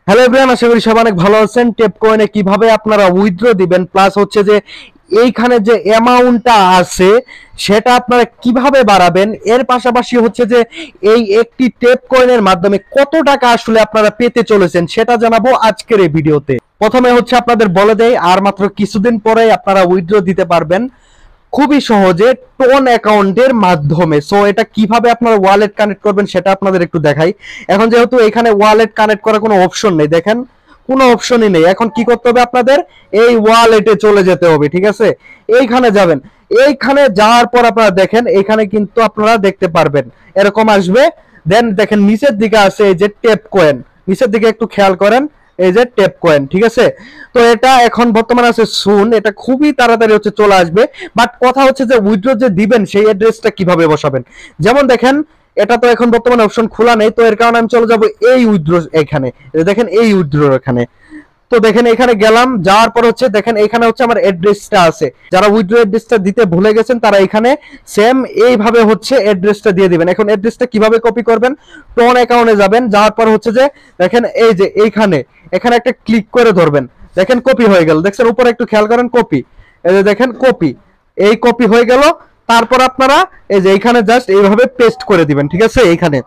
Hello everyone, আশা করি সবাই অনেক ভালো আছেন। টেপ কয়েনে কিভাবে আপনারা উইথড্র দিবেন, প্লাস হচ্ছে যে এইখানে যে অ্যামাউন্টটা আছে সেটা আপনারা কিভাবে বাড়াবেন, এর পাশাপাশি হচ্ছে যে এই একটি টেপ কয়েনের মাধ্যমে কত টাকা আসলে আপনারা পেতে চলেছেন সেটা জানাবো আজকের এই ভিডিওতে। প্রথমে হচ্ছে আপনাদের বলে দেই, আর মাত্র কিছুদিন পরে আপনারা উইথড্র দিতে পারবেন খুবই সহজে টোন অ্যাকাউন্টের মাধ্যমে। সো এটা কিভাবে আপনারা ওয়ালেট কানেক্ট করবেন সেটা আপনাদের একটু দেখাই। এখন যেহেতু এখানে ওয়ালেট কানেক্ট করার কোনো অপশন নেই, দেখেন কোনো অপশনই নেই। এখন কি করতে হবে, আপনাদের এই ওয়ালেটে চলে যেতে হবে, ঠিক আছে? এইখানে যাবেন, এইখানে যাওয়ার পর আপনারা দেখেন এখানে কিন্তু আপনারা দেখতে পারবেন এরকম আসবে। দেন দেখেন নিচের দিকে আছে এই যে টেপ কয়েন, নিচের দিকে একটু খেয়াল করেন, এই যে টেপ কয়েন, ঠিক আছে? তো এটা এখন বর্তমানে আছে সুন, এটা খুবই তাড়াতাড়ি হচ্ছে চলে আসবে। বাট কথা হচ্ছে যে উইথড্র যে দিবেন সেই অ্যাড্রেসটা কিভাবে বসাবেন। যেমন দেখেন এটা তো এখন বর্তমানে অপশন খোলা নেই, তো এর কারণে আমি চলে যাব এই উইথড্র, এখানে দেখেন এই উইথড্র এখানে। তো দেখেন এখানে গেলাম, যাওয়ার পর হচ্ছে দেখেন এখানে হচ্ছে আমার অ্যাড্রেসটা আছে। যারা উইথড্র অ্যাড্রেসটা দিতে ভুলে গেছেন তারা এখানে সেম এইভাবে হচ্ছে অ্যাড্রেসটা দিয়ে দিবেন। এখন অ্যাড্রেসটা কিভাবে কপি করবেন, টোন অ্যাকাউন্টে যাবেন, যাওয়ার পর হচ্ছে যে দেখেন এই যে এইখানে এখানে একটা ক্লিক করে ধরবেন, দেখেন কপি হয়ে গেল। দেখছেন উপরে একটু খেয়াল করেন, কপি, এই যে দেখেন কপি, এই কপি হয়ে গেল। তারপর আপনারা এই যে এইখানে জাস্ট এইভাবে পেস্ট করে দিবেন, ঠিক আছে? এইখানে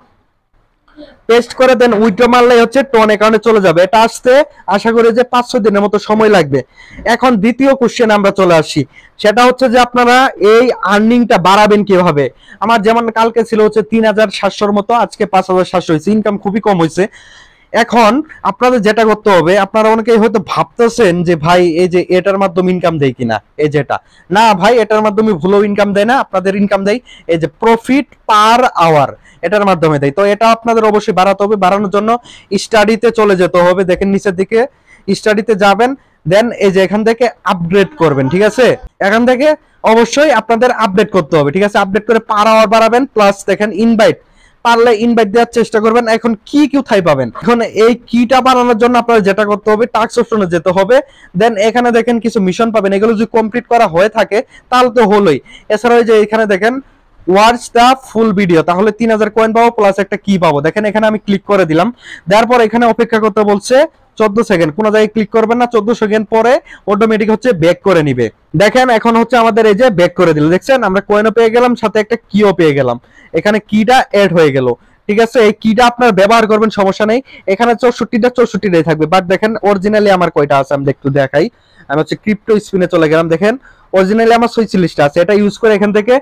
পেস্ট করে দেন, উইথড্র মারলেই হচ্ছে টোন অ্যাকাউন্টে চলে যাবে। এটা আসতে আশা করি যে 5-6 দিনের মতো সময় লাগবে। এখন দ্বিতীয় কোশ্চেন আমরা চলে আসি, সেটা হচ্ছে যে আপনারা এই আর্নিংটা বাড়াবেন কিভাবে। আমার যেমন কালকে ছিল হচ্ছে 3700-র মতো, আজকে 5700 হয়েছে, ইনকাম খুবই কম হয়েছে। এখন আপনাদের যেটা করতে হবে, আপনারা অনেকেই হয়তো ভাবতেছেন যে ভাই এই যে এটার মাধ্যমে ইনকাম দেয় কিনা, এই যেটা না ভাই, এটার মাধ্যমে ভুলেও ইনকাম দেয় না, আপনাদের ইনকাম দেয় এই যে প্রফিট পার আওয়ার, এটার মাধ্যমে দেয়। তো এটা আপনাদের অবশ্যই বাড়াতে হবে। বাড়ানোর জন্য স্টাডিতে চলে যেতে হবে, দেখেন নিচের দিকে স্টাডিতে যাবেন, দেন এই যে এখান থেকে আপগ্রেড করবেন, ঠিক আছে? এখান থেকে অবশ্যই আপনাদের আপডেট করতে হবে, ঠিক আছে? আপডেট করে পার আওয়ার বাড়াবেন, প্লাস দেখেন ইনভাইট, পারলে ইনভাইট দেওয়ার চেষ্টা করবেন। এখন কি কোথায় পাবেন, এখন এই কিটা বানানোর জন্য আপনারা যেটা করতে হবে, টাস্ক অপশনে যেতে হবে। দেন এখানে দেখেন কিছু মিশন পাবেন, এগুলো যদি কমপ্লিট করা হয়ে থাকে তাহলে তো হলোই। এছাড়াও যে এখানে দেখেন ওয়াচ দা ফুল ভিডিও, তাহলে 3000 কয়েন পাবো, প্লাস একটা কি পাবো। দেখেন এখানে আমি ক্লিক করে দিলাম, দেওয়ার পর এখানে অপেক্ষা করতে বলছে 14 সেকেন্ড। কোনো জায়গায় ক্লিক করবেন না, 14 সেকেন্ড পরে অটোমেটিক হচ্ছে ব্যাক করে নিবে। দেখেন এখন হচ্ছে আমাদের এই যে ব্যাক করে দিল, দেখছেন আমরা কয়েনও পেয়ে গেলাম, সাথে একটা কিও পেয়ে গেলাম। এখানে কিটা এড হয়ে গেল, ঠিক আছে? এই কিটা আপনার ব্যবহার করবেন, সমস্যা নেই। এখানে 64টাই থাকবে, বাট দেখেন অরিজিনালি আমার কয়টা আছে আমি একটু দেখাই। আমি হচ্ছে ক্রিপ্টো স্পিনে চলে গেলাম, দেখেন অরিজিনালি আমার 46টা আছে। এটা ইউজ করে এখান থেকে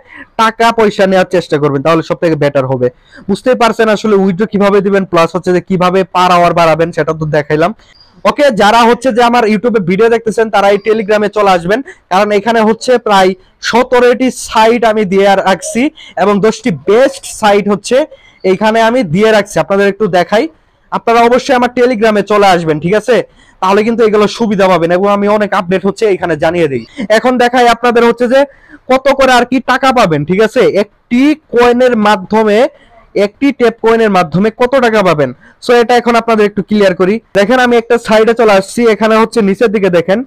টাকা পয়সা নেওয়ার চেষ্টা করবেন, তাহলে সব থেকে বেটার হবে। বুঝতেই পারছেন আসলে উইথড্র কিভাবে দিবেন, প্লাস হচ্ছে যে কিভাবে পার আওয়ার বাড়াবেন সেটা তো দেখাইলাম। ওকে, যারা হচ্ছে যে আমার ইউটিউবে ভিডিও দেখতেছেন তারা এই টেলিগ্রামে চলে আসবেন, কারণ এখানে হচ্ছে প্রায় 17টি সাইট আমি দিয়ে রাখছি, এবং 10টি বেস্ট সাইট হচ্ছে এইখানে আমি দিয়ে রাখছি। আপনাদের একটু দেখাই, আপনারা অবশ্যই আমার টেলিগ্রামে চলে আসবেন, ঠিক আছে? তাহলে কিন্তু এগুলো সুবিধা পাবেন, এবং আমি অনেক আপডেট হচ্ছে এখানে জানিয়ে দিই। এখন দেখাই আপনাদের হচ্ছে যে কত করে আর কি টাকা পাবেন, ঠিক আছে? একটি কয়েনের মাধ্যমে, একটি টেপ কয়েনের মাধ্যমে কত টাকা পাবেন। সো এটা এখন আপনাদের একটু ক্লিয়ার করি। দেখেন আমি একটা সাইডে চলে আসছি, এখানে হচ্ছে নিচের দিকে দেখেন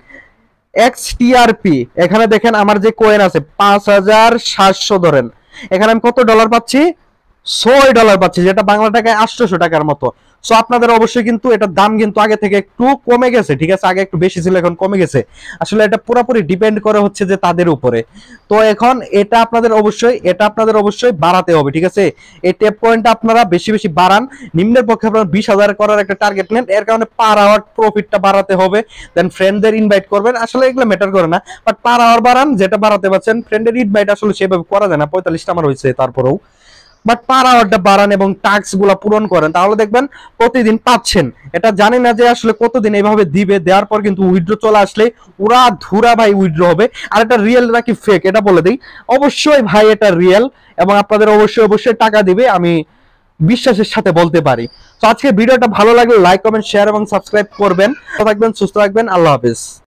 XTRP, এখানে দেখেন আমার যে কয়েন আছে 5700 ধরেন, এখানে আমি কত ডলার পাচ্ছি, $6 পাচ্ছি, যেটা বাংলা টাকায় 800 টাকার মতো। সো আপনাদের অবশ্যই কিন্তু এটার দাম কিন্তু আগে থেকে একটু কমে গেছে, ঠিক আছে? আগে একটু বেশি ছিল, এখন কমে গেছে। আসলে এটা পুরোপুরি ডিপেন্ড করে হচ্ছে যে তাদের উপরে। তো এখন এটা আপনাদের অবশ্যই বাড়াতে হবে, ঠিক আছে? এই টেপ পয়েন্টটা আপনারা বেশি বেশি বাড়ান। নিম্নের পক্ষে আপনারা 20,000 করার একটা টার্গেট নেন, এর কারণে পার আওয়ার প্রফিটটা বাড়াতে হবে। দেন ফ্রেন্ডদের ইনভাইট করবেন, আসলে এগুলো ম্যাটার করে না, বাট পার আওয়ার বাড়ান, যেটা বাড়াতে পারছেন। ফ্রেন্ডের ইনভাইট আসলে সেভাবে করা যায় না, 45টা আমার হয়েছে তারপরেও। বাট পার আওয়ারটা বাড়ান এবং টাস্ক গুলা পূরণ করেন, তাহলে দেখবেন প্রতিদিন পাচ্ছেন। এটা জানি না যে আসলে কতদিন এইভাবে দিবে, দেওয়ার পর কিন্তু উইথড্র চলে আসলে পুরা ধুরা ভাই উইথড্র হবে। আর এটা রিয়েল নাকি ফেক এটা বলে দিই, অবশ্যই ভাই এটা রিয়েল, এবং আপনাদের অবশ্যই টাকা দিবে, আমি বিশ্বাসের সাথে বলতে পারি। তো আজকে ভিডিওটা ভালো লাগলে লাইক কমেন্ট শেয়ার এবং সাবস্ক্রাইব করবেন। ভালো থাকবেন, সুস্থ থাকবেন, আল্লাহ হাফেজ।